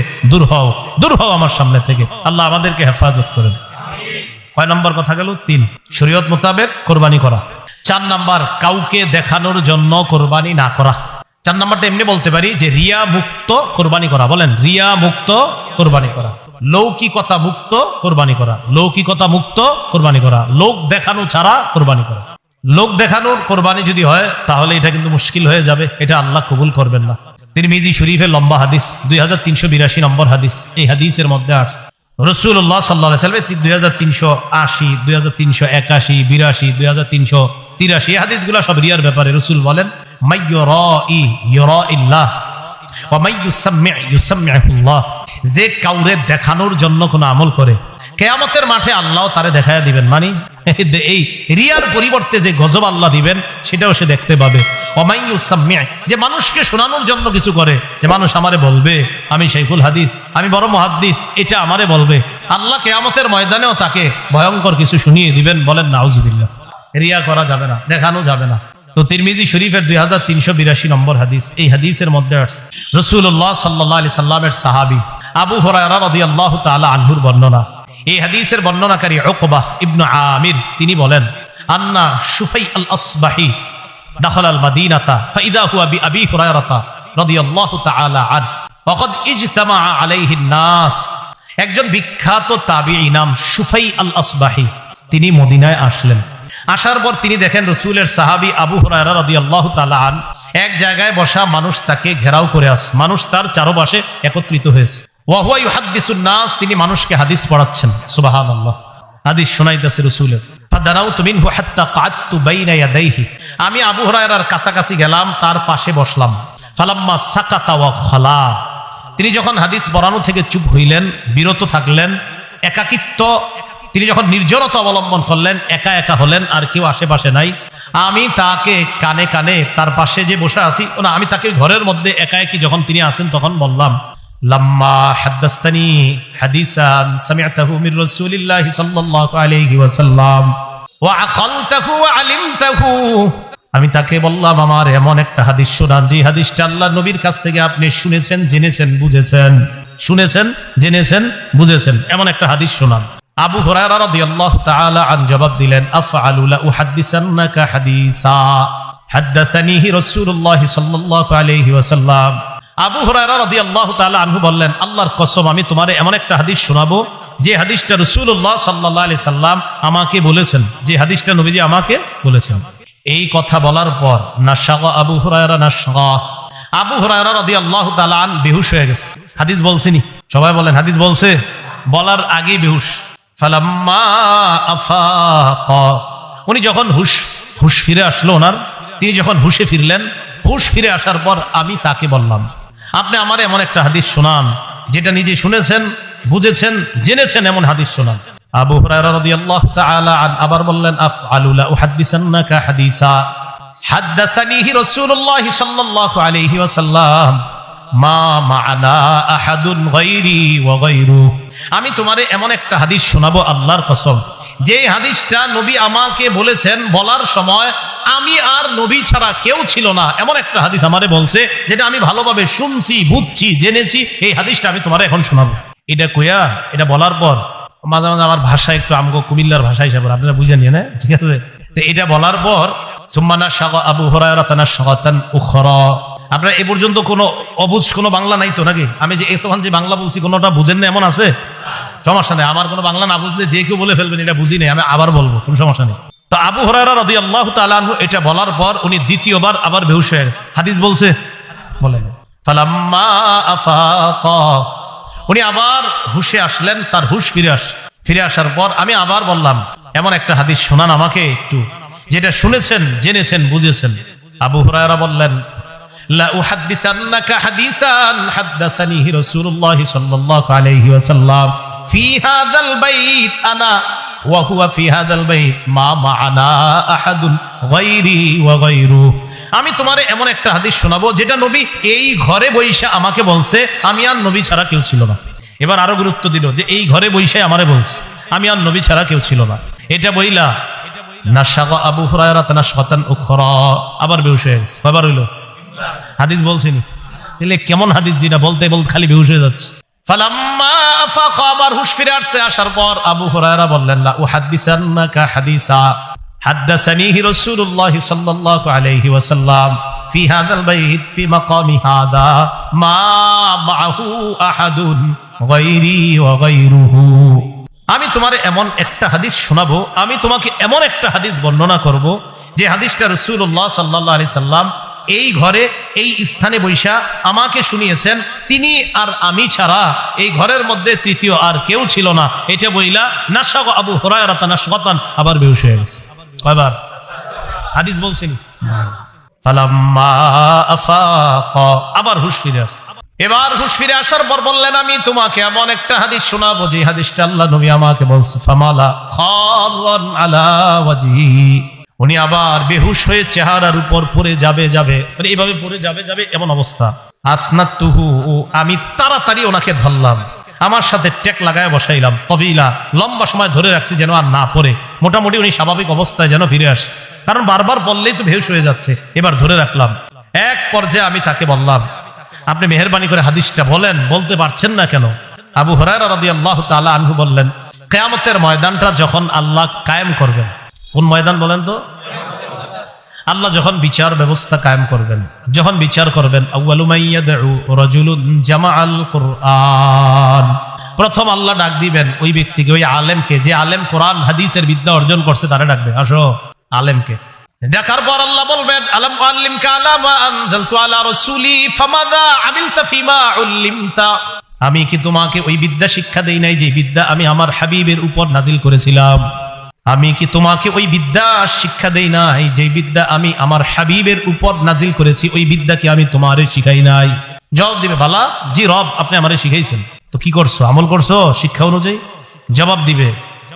দূর হও আমার সামনে থেকে। আল্লাহ আমাদেরকে হেফাজত করেন। কয় নম্বর কথা গেল? 3, শরীয়ত মোতাবেক কোরবানি করা। 4 নম্বর, কাউকে দেখানোর জন্য কোরবানি না করা। 4 নম্বরটা এমনি বলতে পারি যে রিয়া মুক্ত কোরবানি করা। বলেন, রিয়া মুক্ত কোরবানি করা, লৌকিকতা মুক্ত কোরবানি করা, লৌকিকতা মুক্ত কোরবানি করা, লোক দেখানো ছাড়া কোরবানি করা। লোক দেখানোর কোরবানি যদি হয়, তাহলে এটা কিন্তু মুশকিল হয়ে যাবে, এটা আল্লাহ কবুল করবেন না। তিরমিজি শরীফের লম্বা হাদিস, 2382 নম্বর হাদিস, এই হাদিসের মধ্যে আসছে, রাসূলুল্লাহ সাল্লাল্লাহু আলাইহি ওয়াসাল্লাম 2380, 2381, 82, 2383, এই হাদিসগুলো সব রিয়ার ব্যাপারে। রাসূল বলেন, মাইয়ুরাই ইউরাইল্লাহ ওয়া মাইয়ুসাম্মি ইউসাম্মিহুল্লাহ, যে কাউরে দেখানোর জন্য কোন আমল করে, কিয়ামতের মাঠে আল্লাহ তারে দেখায়া দিবেন। মানে এই রিয়ার পরিবর্তে যে গজব আল্লাহ দিবেন, সেটাও সে দেখতে পাবে। ওয়া মাইয়ুসাম্মি, যে মানুষকে শোনানোর জন্য কিছু করে, যে মানুষ আমারে বলবে আমি শাইখুল হাদিস, আমি বড় মুহাদ্দিস, এটা আমারে বলবে, আল্লাহ কিয়ামতের ময়দানেও তাকে ভয়ঙ্কর কিছু শুনিয়ে দিবেন। বলেন নাউজুবিল্লাহ। রিয়া করা যাবে না, দেখানো যাবে না। তো তিরমিজি শরীফের 2382 নম্বর হাদিস, এই হাদিসের মধ্যে রাসূলুল্লাহ সাল্লাল্লাহু আলাইহি সাল্লামের সাহাবী আবু হুরায়রা রাদিয়াল্লাহু তাআলা আনহুর বর্ণনা। এই হাদিসের বর্ণনাকারী উকবাহ ইবনে আমির, তিনি বলেন, আন্না শুফাই আল আসবাহি দাখাল আল মাদিনাতা ফাইদা হুয়া বিআবি হুরায়রা রাদিয়াল্লাহু তাআলা আন ওয়া ক্বাদ ইজতামা আলাইহি নাস। একজন বিখ্যাত তাবিঈ নাম শুফাই আল আসবাহি, তিনি মদিনায় আসলেন। আসার পর তিনি দেখেন রাসূলের সাহাবী আবু হুরায়রা রাদিয়াল্লাহু তাআলা আন এক জায়গায় বসা, মানুষ তাকে ঘেরাও করে আছে, মানুষ তার চারপাশে একত্রিত হয়েছে। ওয়া হুয়া ইউহাদ্দিসুন নাস, তিনি মানুষকে হাদিস পড়াচ্ছেন। সুবহানাল্লাহ, হাদিস শোনাইতেছে রাসূলের। ফাদারাউতু মিনহু হাত্তা ক্বাদতু বাইনা ইয়াদাইহি, আমি আবু হুরায়রার কাছাকাছি গেলাম, তার পাশে বসলাম। ফালাম্মা সাকাতা ওয়া খালা, তিনি যখন হাদিস বরানো থেকে চুপ হইলেন, বিরত থাকলেন, একাকিত্ব, তিনি যখন নির্জনতা অবলম্বন করলেন, একা একা হলেন, আর কেউ আশেপাশে নাই, আমি তাকে কানে কানে তার পাশে যে বসে আছি, না আমি তাকে ঘরের মধ্যে একা একই যখন তিনি আছেন তখন বললাম, লাম্মা হাদাসতানি হাদিসান সামি'তাহু মির রাসূলিল্লাহি সাল্লাল্লাহু আলাইহি ওয়াসাল্লাম ওয়া আকালতাহু ওয়া আলিমতাহু, আমি তাকে বললাম আমার এমন একটা হাদিস শোনান যে হাদিসটা আল্লাহ নবীর কাছ থেকে আপনি শুনেছেন, জেনেছেন, বুঝেছেন, শুনেছেন, জেনেছেন, বুঝেছেন, এমন একটা হাদিস শোনান। আবু হুরায়রা রাদিয়াল্লাহু তাআলা আন জবাব দিলেন, আফআলু লা উহাদ্দিসান্নাকা হাদিসা হাদাসানিহি রাসূলুল্লাহ সাল্লাল্লাহু আলাইহি ওয়াসাল্লাম। আবু হুরায়রা রাদিয়াল্লাহু তাআলা আনহু বললেন, আল্লাহর কসম আমি তোমারে এমন একটা হাদিস শোনাবো যে হাদিসটা রাসূলুল্লাহ সাল্লাল্লাহু আলাইহি সাল্লাম আমাকে বলেছেন, যে হাদিসটা নবীজি আমাকে বলেছেন। এই কথা বলার পর নাশাগা আবু হুরায়রা নাশগা, আবু হুরায়রা রাদিয়াল্লাহু তাআলা আন বেহুশ হয়ে গেছে। হাদিস বলছিনি, সবাই বলেন হাদিস বলছে, বলার আগেই বেহুশ। ফালাম্মা আফাকা, উনি যখন হুশ ফিরে আসলো, ওনার তিনি যখন হুশে ফিরলেন, হুশ ফিরে আসার পর আমি তাকে বললাম, আপনি আমার এমন একটা হাদিস শোনান যেটা নিজে শুনেছেন, বুঝেছেন, জেনেছেন, এমন হাদিস শোনান। আবু হুরায়রা রাদিয়াল্লাহু তাআলা আবার বললেন, আফআলু লা উহাদ্দিসান্নাকা হাদিসা হাদাসানিহি রাসূলুল্লাহ সাল্লাল্লাহু আলাইহি ওয়াসাল্লাম মা মা'ানা আহাদুন গায়রি ওয়া গায়রু, আমি তোমারে এমন একটা হাদিস শোনাবো আল্লাহর কসম, যে হাদিসটা নবী আমাকে বলেছেন, বলার সময় আমি আর নবী ছাড়া কেউ ছিল না, এমন একটা হাদিস আমারে বলছে যেটা আমি ভালোভাবে শুনছি, বুঝছি, জেনেছি, এই হাদিসটা আমি তোমারে এখন শোনাবো। এটা কইয়া, এটা বলার পর মাঝে মাঝে আমার ভাষা একটু আমগো কুমিল্লার ভাষা হিসাবে আপনারা বুঝে নিয়ে, না ঠিক আছে। তো এটা বলার পর সুম্মানা শাগা আবু হুরায়রা তানাশগাতান উখরা, আপনারা এ পর্যন্ত কোনো অবুঝ কোনো বাংলা নাই তো নাকি? আমি যে এতক্ষণ যে বাংলা বলছি কোনোটা বুঝেন না এমন আছে? সমস্যা নেই, আমার কোনো বাংলা না বুঝলে যে কেউ বলে ফেলবেন এটা বুঝি নেই, আমি আবার বলবো, কোনো সমস্যা নেই। তো আবু হুরায়রা রাদিয়াল্লাহু তাআলা আনহু এটা বলার পর উনি দ্বিতীয়বার আবার বেহুশ হয়ে গেছে। হাদিস বলছে, বলেন ফালাম্মা আফাকা, উনি আবার হুশে আসলেন, তার হুশ ফিরে আসার পর আমি আবার বললাম, এমন একটা হাদিস শোনান আমাকে একটু যেটা শুনেছেন, জেনেছেন, বুঝেছেন। আবু হুরায়রা বললেন, লা উহাদ্দিসান্নাকা হাদিসান হাদাসানিহি রাসূলুল্লাহ সাল্লাল্লাহু আলাইহি ওয়াসাল্লাম ফি হাদাল বাইত আনা ওয়া হুয়া ফি হাদাল বাইত মা মা'ানা আহাদুন গায়রি ওয়া গায়রু, আমি তোমারে এমন একটা হাদিস শোনাবো যেটা নবী এই ঘরে বইসা আমাকে বলছে, আমি আর নবী ছাড়া কেউ ছিল না। এবার আরো গুরুত্ব দিল যে এই ঘরে বইসা আমারে বলছে, আমি আর নবী ছাড়া কেউ ছিল না। এটা বইলা নাশাগা আবু হুরায়রা তানাশগাতান উখরা, আবার বেহুশ হয়ে গেছে। কয়বার হইল? হাদিস বলছিনি, তাহলে কেমন হাদিস যেটা বলতে বলতে খালি বেহুশ হয়ে যাচ্ছে। ফালাম্মা আফাকা, আবার হুশ ফিরে আসছে, আসার পর আবু হুরায়রা বললেন, লা উহাদ্দিসান্নাকা হাদিসা হাদাসানিহি রাসূলুল্লাহ সাল্লাল্লাহু আলাইহি ওয়াসাল্লাম ফি হাদাল বাইত ফি মাকামি হাদা মা মা'হু আহাদুন গায়রি ওয়া গায়রুহু, আমি তোমারে এমন একটা হাদিস শোনাবো, আমি তোমাকে এমন একটা হাদিস বর্ণনা করব যে হাদিসটা রাসূলুল্লাহ সাল্লাল্লাহু আলাইহি সাল্লাম এই ঘরে, এই স্থানে বৈশা আমাকে শুনিয়েছেন, তিনি আর আমি ছাড়া এই ঘরের মধ্যে তৃতীয় আর কেউ ছিল না। এটা বইলা নাশাগা আবু হুরায়রা তানাশগাতান, আবার বেহুশ হয়ে গেছে। কয়বার হাদিস বলছেন? ফালাম্মা আফাকা, আবার হুশ ফিরে আসছে। এবার হুশ ফিরে আসার পর বললেন, আমি তোমাকে এমন একটা হাদিস শোনাবো যে হাদিসটা আল্লাহ নবী আমাকে বলছে। ফামালা খারান আলা ওয়াজহি, উনি আবার বেহুশ হয়ে চেহারার উপর পড়ে যাবে, মানে এইভাবে পড়ে যাবে এমন অবস্থা। আসনাতুহু, আমি তাড়াতাড়ি ওনাকে ধরলাম, আমার সাথে টেক লাগায় বসাইলাম, তবিলা, লম্বা সময় ধরে রাখছি যেন আর না পড়ে, মোটামুটি উনি স্বাভাবিক অবস্থায় যেন ফিরে আসে, কারণ বারবার বললেই তো বেহুশ হয়ে যাচ্ছে। এবার ধরে রাখলাম। এক পর্যায়ে আমি তাকে বললাম, আপনি মেহেরবানি করে হাদিসটা বলেন, বলতে পারছেন না কেন? আবু হুরায়রা রাদিয়াল্লাহু তাআলা আনহু বললেন, কিয়ামতের ময়দানটা যখন আল্লাহ কায়েম করবেন, কোন ময়দান বলেন তো? আল্লাহ যখন বিচার ব্যবস্থা কায়েম করবেন, যখন বিচার করবেন, আউয়ালু মাইয়াদউ রাজুলুন জামাআল কুরআন, প্রথম আল্লাহ ডাক দিবেন ওই ব্যক্তিকে, ওই আলেমকে, যে আলেম কোরআন হাদিসের বিদ্যা অর্জন করছে, তারে ডাকবে, আসো। আলেমকে ডাকার পর আল্লাহ বলবেন, আলাম আল্লিমকা আলা মা আনজালতু আলা রাসূলি ফামাযা আমিলতা ফিমা উল্লিমতা, আমি কি তোমাকে ওই বিদ্যা শিক্ষা দেই নাই যে বিদ্যা আমি আমার হাবিবের উপর নাজিল করেছিলাম? আমি কি তোমাকে ওই বিদ্যা শিক্ষা দেই নাই যে বিদ্যা আমি আমার হাবিবের উপর নাজিল করেছি? ওই বিদ্যা কি আমি তোমারে শিখাই নাই? জবাব দিবে, বালা জি রব, আপনি আমারে শিখাইছেন। তো কি করছো? আমল করছো শিক্ষা অনুযায়ী? জবাব দিবে,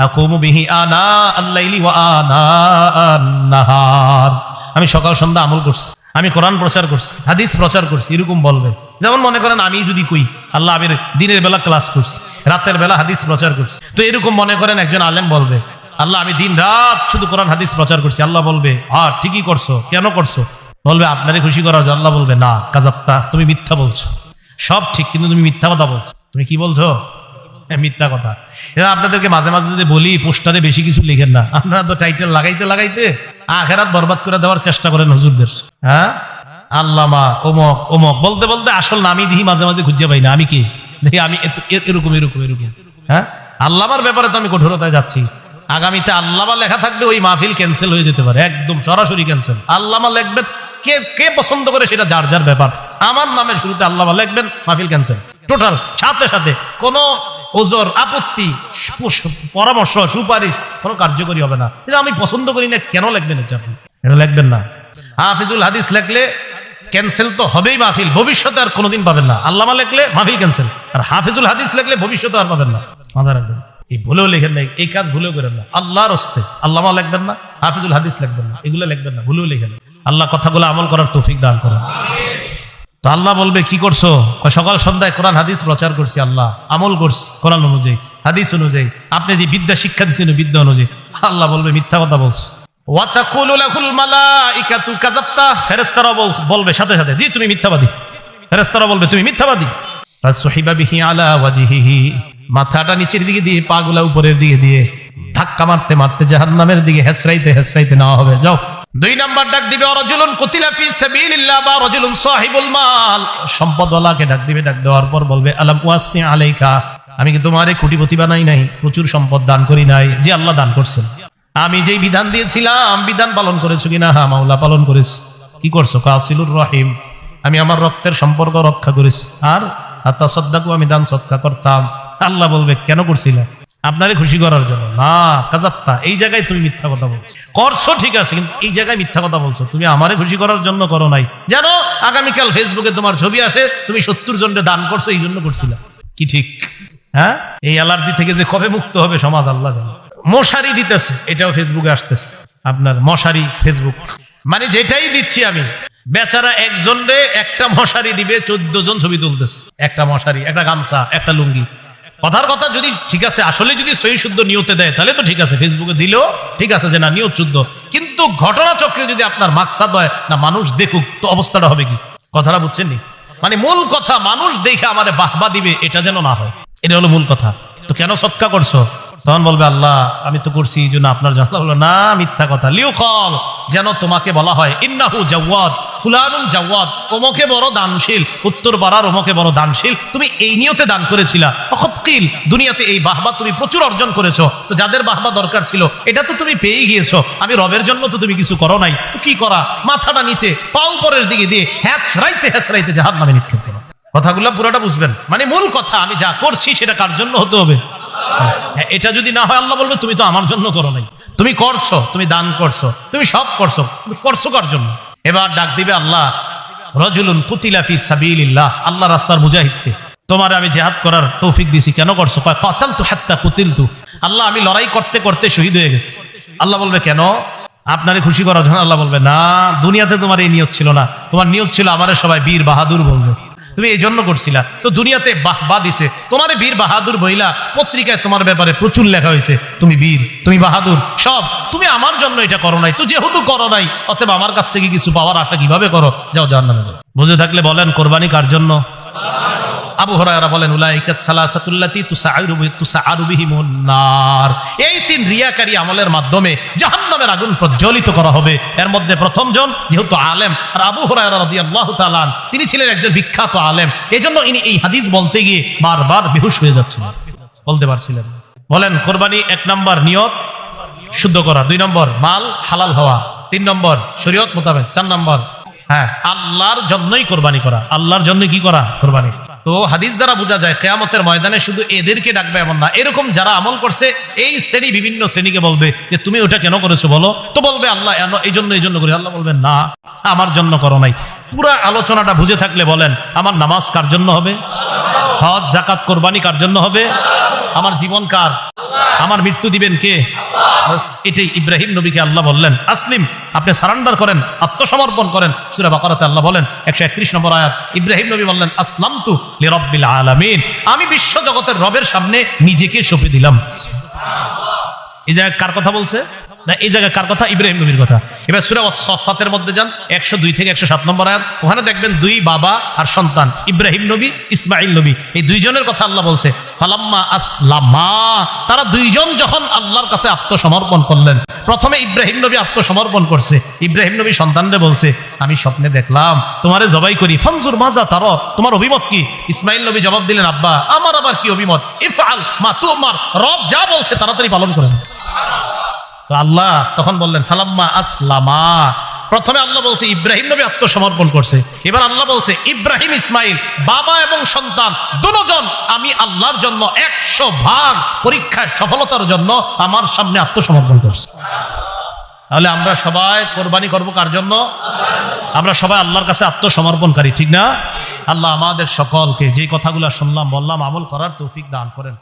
আকুমু বিহি আনা আল-লাইলি ওয়া আনা আন-নাহার। আমি সকাল সন্ধ্যা আমল করছি, আমি কোরআন প্রচার করছি, হাদিস প্রচার করছি, এরকম বলবে। যেমন মনে করেন আমি যদি কই আল্লাহ আমি দিনের বেলা ক্লাস করছি, রাতের বেলা হাদিস প্রচার করছি, তো এরকম মনে করেন একজন আলেম বলবে আল্লাহ আমি দিন রাত শুধু কোরআন হাদিস প্রচার করছি। আল্লাহ বলবে হ্যাঁ ঠিকই করছো, কেন করছো? বলবে আপনারে খুশি করার জন্য। আল্লাহ বলবে না কাযাবতা, তুমি মিথ্যা বলছো। সব ঠিক কিন্তু তুমি মিথ্যা কথা বলছো। তুমি কি বলছো? মিথ্যা কথা। এবার আপনাদেরকে মাঝে মাঝে যদি বলি পোস্টারে বেশি কিছু লিখেন না, আপনারা তো টাইটেল লাগাইতে লাগাইতে আখেরাত বরবাদ করে দেওয়ার চেষ্টা করেন হুজুরদের। হ্যাঁ, আল্লামা অমক অমক বলতে বলতে আসল নামই দিই মাঝে মাঝে খুঁজে পাই না। আমি কি দেখি আমি এরকম এরকম এরকম। হ্যাঁ, আল্লামার ব্যাপারে তো আমি কঠোরতায় যাচ্ছি। আগামীতে আল্লামা লেখা থাকবে ওই মাহফিল ক্যান্সেল হয়ে যেতে পারে, একদম সরাসরি ক্যান্সেল। আল্লামা লিখবেন, কে কে পছন্দ করে সেটা যার যার ব্যাপার। আমার নামের শুরুতে আল্লামা লিখবেন, মাহফিল ক্যান্সেল টোটাল, সাথে সাথে কোনো ওজর আপত্তি পরামর্শ সুপারিশ কোনো কার্যকরী হবে না। এটা আমি পছন্দ করি না, কেন লিখবেন? এটা আপনি এটা লিখবেন না। হাফিজুল হাদিস লিখলে ক্যান্সেল তো হবেই মাহফিল, ভবিষ্যতে আর কোনোদিন পাবেন না। আল্লামা লিখলে মাহফিল ক্যান্সেল, আর হাফিজুল হাদিস লিখলে ভবিষ্যতে আর পাবেন না। মাথা রাখবেন, এই ভুলেও লেখেন না, এই কাজ ভুলেও করেন না। আল্লাহর হস্তে আল্লামা লিখবেন না, হাফিজুল হাদিস লিখবেন না, এগুলো লিখবেন না, ভুলেও লেখেন। আল্লাহ কথাগুলো আমল করার তৌফিক দান করেন। তো আল্লাহ বলবে কি করছো? সকাল সন্ধ্যায় কোরআন হাদিস প্রচার করছি, আল্লাহ আমল করছি কোরআন অনুযায়ী, হাদিস অনুযায়ী, আপনি যে বিদ্যা শিক্ষা দিচ্ছেন বিদ্যা অনুযায়ী। আল্লাহ বলবে মিথ্যা কথা বলছো। ওয়াতাকুলু লাহুল মালাইকাতু কাযাবতা, ফেরেশতারা বলবে সাথে সাথে জি তুমি মিথ্যাবাদী। ফেরেশতারা বলবে তুমি মিথ্যাবাদী। ফাসহিবা বিহি আলা ওয়াজহিহি, মাথাটা নিচের দিকে দিয়ে পাগুলা উপরের দিকে দিয়ে ধাক্কা মারতে মারতে জাহান্নামের দিকে হেঁচড়াইতে হেঁচড়াইতে নেওয়া হবে। যাও। 2 নাম্বার ডাক দিবে রাজুলুন কুতিলা ফি সাবিলিল্লাহ বা রাজুলুন সাহিবুল মাল, সম্পদওয়ালাকে ডাক দিবে। ডাক দেওয়ার পর বলবে আলাম ওয়াসি আলাইকা, আমি কি তোমারে কোটিপতি বানাই নাই, প্রচুর সম্পদ দান করি নাই? যে আল্লাহ দান করছেন। আমি যেই বিধান দিয়েছিলাম বিধান পালন করেছো কিনা? হ্যাঁ মাওলা পালন করেছি। কি করছো? কাসিলুর রহিম, আমি আমার রক্তের সম্পর্ক রক্ষা করেছি। আর আতাসাদ্দাকু, আমি দান সদকা করতাম। আল্লাহ বলবে কেন করছিলা? আপনারে খুশি করার জন্য। না কাযাবতা, এই জায়গায় তুমি মিথ্যা কথা বলছো। করছো ঠিক আছে, কিন্তু এই জায়গায় মিথ্যা কথা বলছো। তুমি আমারে খুশি করার জন্য করো নাই, জানো আগামীকাল ফেসবুকে তোমার ছবি আসে তুমি 70 জনকে দান করছো, এই জন্য করছিলা। কি ঠিক? হ্যাঁ, এই অ্যালার্জি থেকে যে কবে মুক্ত হবে সমাজ আল্লাহ জানে। মশারি দিতেছে, এটাও ফেসবুকে আসতেছে। আপনার মশারি ফেসবুক, মানে যেটাই দিচ্ছি আমি, বেচারা একজনরে একটা মশারি দিবে, 14 জন ছবি তুলতেছে। একটা মশারি, একটা গামছা, একটা লুঙ্গি। কথার কথা যদি ঠিক আছে, আসলে যদি সহি শুদ্ধ নিয়তে দেয় তাহলে তো ঠিক আছে, ফেসবুকে দিলেও ঠিক আছে যে না নিয়ত শুদ্ধ। কিন্তু ঘটনা চক্রে যদি আপনার মাকসাদ হয় না মানুষ দেখুক, তো অবস্থাটা হবে কি? কথাটা বুঝছেন নি? মানে মূল কথা মানুষ দেখে আমারে বাহবা দিবে, এটা যেন না হয়, এটা হলো মূল কথা। তো কেন সৎকা করছো? তখন বলবে আল্লাহ আমি তো করছি এই জন্য আপনার জন্য। বললো না মিথ্যা কথা। লিউকাল, যেন তোমাকে বলা হয় ইন্নাহু জাওয়াদ ফুলানুন জাওয়াদ, ওমকে বড় দানশীল, উত্তর পাড়ার ওমকে বড় দানশীল। তুমি এই নিয়তে দান করেছিলা। অখতকিল, দুনিয়াতে এই বাহবা তুমি প্রচুর অর্জন করেছো। তো যাদের বাহবা দরকার ছিল এটা তো তুমি পেয়ে গিয়েছো। আমি রবের জন্য তো তুমি কিছু করো নাই, তো কি করা? মাথাটা নিচে পা উপরের দিকে দিয়ে হ্যাঁচড়াইতে হ্যাঁচড়াইতে জাহান্নামে নিক্ষেপ করো। কথাগুলো পুরোটা বুঝবেন। মানে মূল কথা আমি যা করছি সেটা কার জন্য হতে হবে? এটা যদি না হয় আল্লাহ বলবে তুমি তো আমার জন্য করো নাই, তুমি করছো, তুমি দান করছো, তুমি সব করছো, করছো কার জন্য? এবার ডাক দিবে আল্লাহ রাজুলুন কুতিলা ফি সাবিলিল্লাহ, আল্লাহ রাস্তার মুজাহিদকে তোমার আমি জিহাদ করার তৌফিক দিছি। কেন করছো? কয় কাতালতু হাত্তা কুতিলতু, আল্লাহ আমি লড়াই করতে করতে শহীদ হয়ে গেছি। আল্লাহ বলবে কেন? আপনারে খুশি করার জন্য। আল্লাহ বলবে না, দুনিয়াতে তোমার এই নিয়ত ছিল না, তোমার নিয়ত ছিল আমারে সবাই বীর বাহাদুর বলবে, তুমি এই জন্য করছিলা। তো দুনিয়াতে বাহবা দিছে, তোমার বীর বাহাদুর বইলা পত্রিকায় তোমার ব্যাপারে প্রচুর লেখা হয়েছে, তুমি বীর, তুমি বাহাদুর, সব। তুমি আমার জন্য এটা করো নাই, তো যেহেতু করো নাই অতএব আমার কাছ থেকে কিছু পাওয়ার আশা কিভাবে করো? যাও জাহান্নামে যাও। বুঝে থাকলে বলেন কোরবানি কার জন্য? আবু হুরায়রা বলেন উলাইকা সালাসাতুল্লাতী তুসআরু বিহিমুন নার, এই 3 রিয়াকারী আমলের মাধ্যমে জাহান্নামের আগুন প্রজ্বলিত করা হবে। এর মধ্যে প্রথম জন যেহেতু আলেম, আর আবু হুরায়রা রাদিয়াল্লাহু তাআলা তিনি ছিলেন একজন বিখ্যাত আলেম, এজন্য ইনি এই হাদিস বলতে গিয়ে বারবার বেহুশ হয়ে যাচ্ছিলেন, বলতে পারছিলেন। বলেন কোরবানি 1 নম্বর নিয়ত শুদ্ধ করা, 2 নম্বর মাল হালাল হওয়া, 3 নম্বর শরীয়ত মোতাবেক, 4 নম্বর হ্যাঁ আল্লাহর জন্যই কোরবানি করা। আল্লাহর জন্য কি করা? কোরবানি। তো হাদিস দ্বারা বোঝা যায় কিয়ামতের ময়দানে শুধু এদেরকে ডাকবে এমন না, এরকম যারা আমল করছে এই শ্রেণী বিভিন্ন শ্রেণীকে বলবে যে তুমি ওটা কেন করেছো বলো, তো বলবে আল্লাহ এই জন্য করি। আল্লাহ বলবেন না, আমার জন্য করো নাই। পুরা আলোচনাটা বুঝে থাকলে বলেন আমার নামাজ কার জন্য হবে, হজ যাকাত কোরবানি কার জন্য হবে, আমার জীবন কার, আমার মৃত্যু দিবেন কে? এটাই ইব্রাহিম নবীকে আল্লাহ বললেন আসলিম, আপনি সারেন্ডার করেন, আত্মসমর্পণ করেন। সূরা বাকারাতে আল্লাহ বলেন 131 নম্বর আয়াত, ইব্রাহিম নবী বললেন আসলামতু লিরাব্বিল আলামিন, আমি বিশ্ব জগতের রবের সামনে নিজেকে সঁপে দিলাম। এই জায়গায় কার কথা বলছে না, এই জায়গায় কার কথা? ইব্রাহিম নবীর কথা। এবার সূরা আস-সাফফাতের মধ্যে যান 102 থেকে 107 নম্বর আয়াত, ওখানে দেখবেন দুই বাবা আর সন্তান, ইব্রাহিম নবী ইসমাইল নবী, এই দুইজনের কথা আল্লাহ বলছে। ফালাম্মা আসলামা, তারা দুইজন যখন আল্লাহর কাছে আত্মসমর্পণ করলেন। প্রথমে ইব্রাহিম নবী আত্মসমর্পণ করছে, ইব্রাহিম নবী সন্তানরে বলছে আমি স্বপ্নে দেখলাম তোমারে জবাই করি, ফানজুর মাজা তারা, তোমার অভিমত কি? ইসমাইল নবী জবাব দিলেন আব্বা আমার আবার কি অভিমত, ইফআল মা তুমার, রব যা বলছে তাড়াতাড়ি পালন করেন। তো আল্লাহ তখন বললেন ফালাম্মা আসলামা, প্রথমে আল্লাহ বলছে ইব্রাহিম নবী আত্মসমর্পণ করছে, এবার আল্লাহ বলছে ইব্রাহিম ইসমাইল বাবা এবং সন্তান দুজন আমি আল্লাহর জন্য 100 পরীক্ষায় সফলতার জন্য আমার সামনে আত্মসমর্পণ করছে। তাহলে আমরা সবাই কোরবানি করবো কার জন্য? আমরা সবাই আল্লাহর কাছে আত্মসমর্পণকারী, ঠিক না? আল্লাহ আমাদের সকলকে যে কথাগুলো শুনলাম বললাম আমল করার তৌফিক দান করেন।